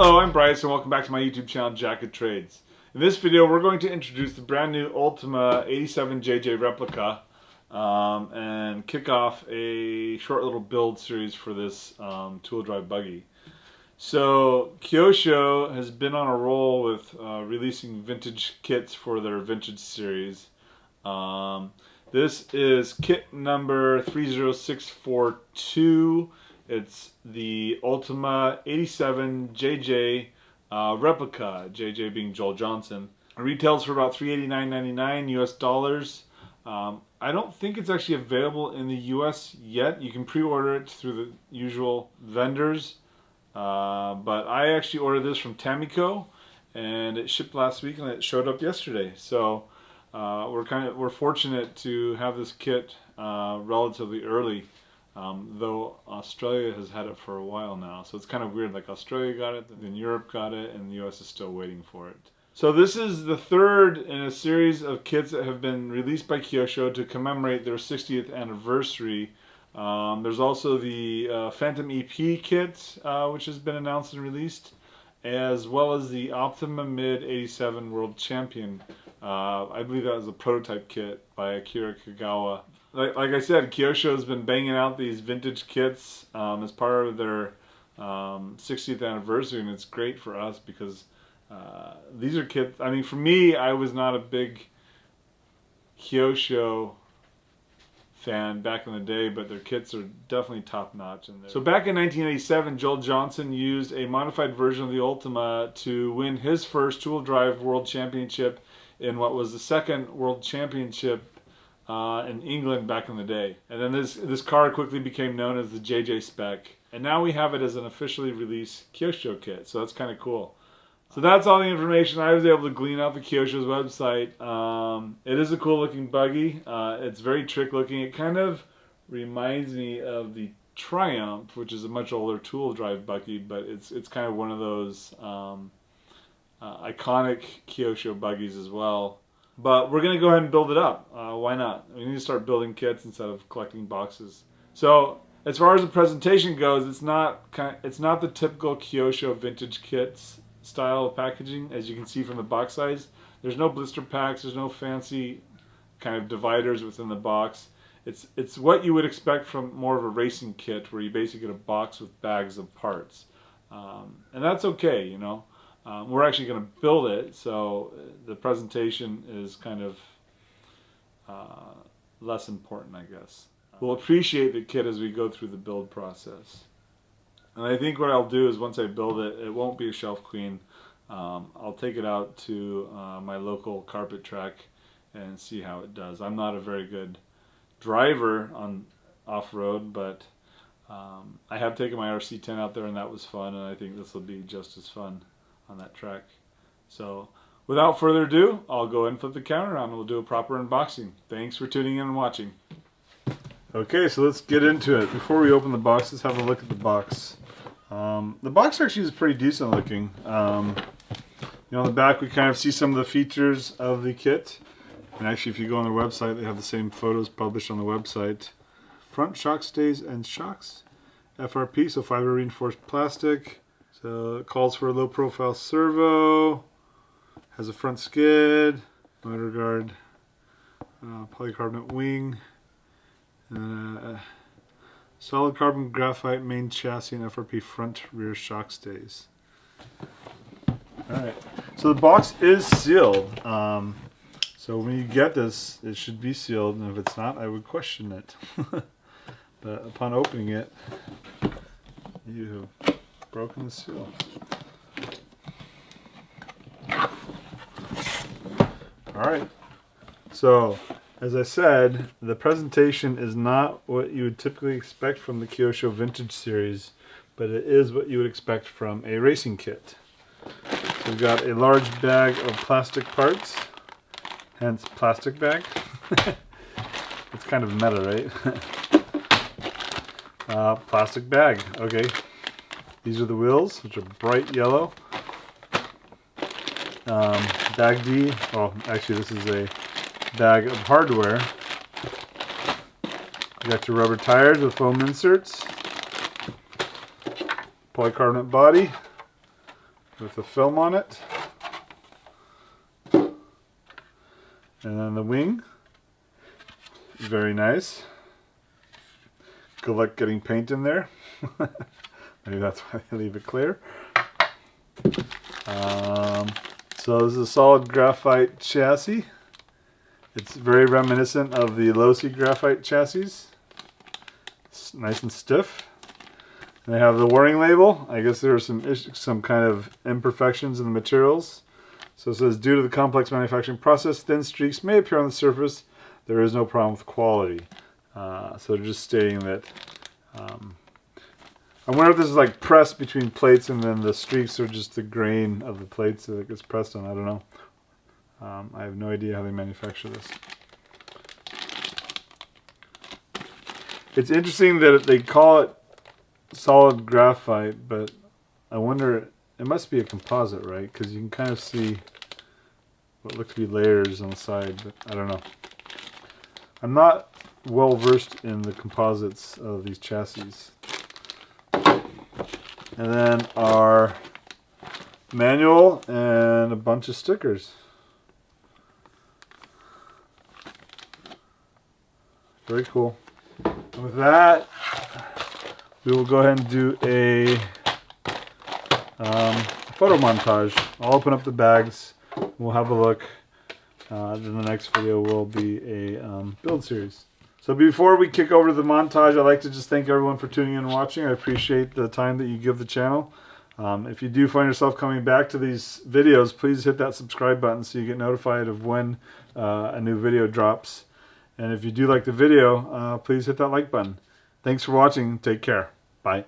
Hello, I'm Bryce and welcome back to my YouTube channel, Jacket Trades. In this video, we're going to introduce the brand new Ultima 87 JJ Replica and kick off a short little build series for this two-wheel drive buggy. So, Kyosho has been on a roll with releasing vintage kits for their vintage series. This is kit number 30642. It's the Ultima 87 JJ Replica, JJ being Joel Johnson. It retails for about $389.99 US dollars. I don't think it's actually available in the US yet. You can pre-order it through the usual vendors. But I actually ordered this from Tamico and it shipped last week and it showed up yesterday. So we're fortunate to have this kit relatively early. Though Australia has had it for a while now, so it's kind of weird. Like Australia got it, then Europe got it, and the US is still waiting for it. So this is the third in a series of kits that have been released by Kyosho to commemorate their 60th anniversary. There's also the Phantom EP kit, which has been announced and released, as well as the Ultima Mid 87 World Champion. I believe that was a prototype kit by Akira Kagawa. Like I said, Kyosho has been banging out these vintage kits as part of their 60th anniversary, and it's great for us because these are kits. I mean, for me, I was not a big Kyosho fan back in the day, but their kits are definitely top-notch. So back in 1987, Joel Johnson used a modified version of the Ultima to win his first two-wheel drive world championship in what was the second world championship in England back in the day. And then this car quickly became known as the JJ spec. And now we have it as an officially released Kyosho kit. So that's kind of cool. So that's all the information I was able to glean off the Kyosho's website. It is a cool looking buggy. It's very trick looking. It kind of reminds me of the Triumph, which is a much older two-wheel drive buggy, but it's kind of one of those iconic Kyosho buggies as well. But we're going to go ahead and build it up. Why not? We need to start building kits instead of collecting boxes. So as far as the presentation goes, it's not the typical Kyosho vintage kits style of packaging. As you can see from the box size, there's no blister packs. There's no fancy kind of dividers within the box. It's what you would expect from more of a racing kit, where you basically get a box with bags of parts, and that's okay, you know. We're actually going to build it, so the presentation is kind of less important, I guess. We'll appreciate the kit as we go through the build process. And I think what I'll do is once I build it, it won't be a shelf queen. I'll take it out to my local carpet track and see how it does. I'm not a very good driver on off-road, but I have taken my RC10 out there and that was fun, and I think this will be just as fun on that track. So without further ado, I'll go ahead and flip the camera around and we'll do a proper unboxing. Thanks for tuning in and watching. Okay, so let's get into it. Before we open the box, let's have a look at the box. The box actually is pretty decent looking. You know, on the back we kind of see some of the features of the kit. And actually, if you go on their website, they have the same photos published on the website. Front shock stays and shocks. FRP, so fiber reinforced plastic. So it calls for a low profile servo, has a front skid, motor guard, polycarbonate wing, solid carbon graphite main chassis and FRP front rear shock stays. Alright, so the box is sealed. So when you get this, it should be sealed, and if it's not, I would question it. But upon opening it, you have broken the seal. Alright, so as I said, the presentation is not what you would typically expect from the Kyosho Vintage series, but it is what you would expect from a racing kit. So we've got a large bag of plastic parts, hence plastic bag. It's kind of meta, right? Plastic bag, okay. These are the wheels, which are bright yellow. Bag D, oh actually this is a bag of hardware. You got your rubber tires with foam inserts. polycarbonate body, with the film on it. And then the wing. Very nice. Good luck getting paint in there. Maybe that's why they leave it clear. So this is a solid graphite chassis. It's very reminiscent of the Losi graphite chassis. It's nice and stiff. And they have the warning label. I guess there are some kind of imperfections in the materials. So it says, due to the complex manufacturing process, thin streaks may appear on the surface. There is no problem with quality. So they're just stating that. I wonder if this is like pressed between plates and then the streaks are just the grain of the plates that it gets pressed on. I don't know. I have no idea how they manufacture this. It's interesting that they call it solid graphite, but I wonder, it must be a composite, right? Because you can kind of see what looks to be layers on the side, but I don't know. I'm not well versed in the composites of these chassis. And then our manual and a bunch of stickers. Very cool. And with that, we will go ahead and do a photo montage. I'll open up the bags. We'll have a look. Then the next video will be a build series. So before we kick over to the montage, I'd like to just thank everyone for tuning in and watching. I appreciate the time that you give the channel. If you do find yourself coming back to these videos, please hit that subscribe button so you get notified of when a new video drops. And if you do like the video, please hit that like button. Thanks for watching. Take care. Bye.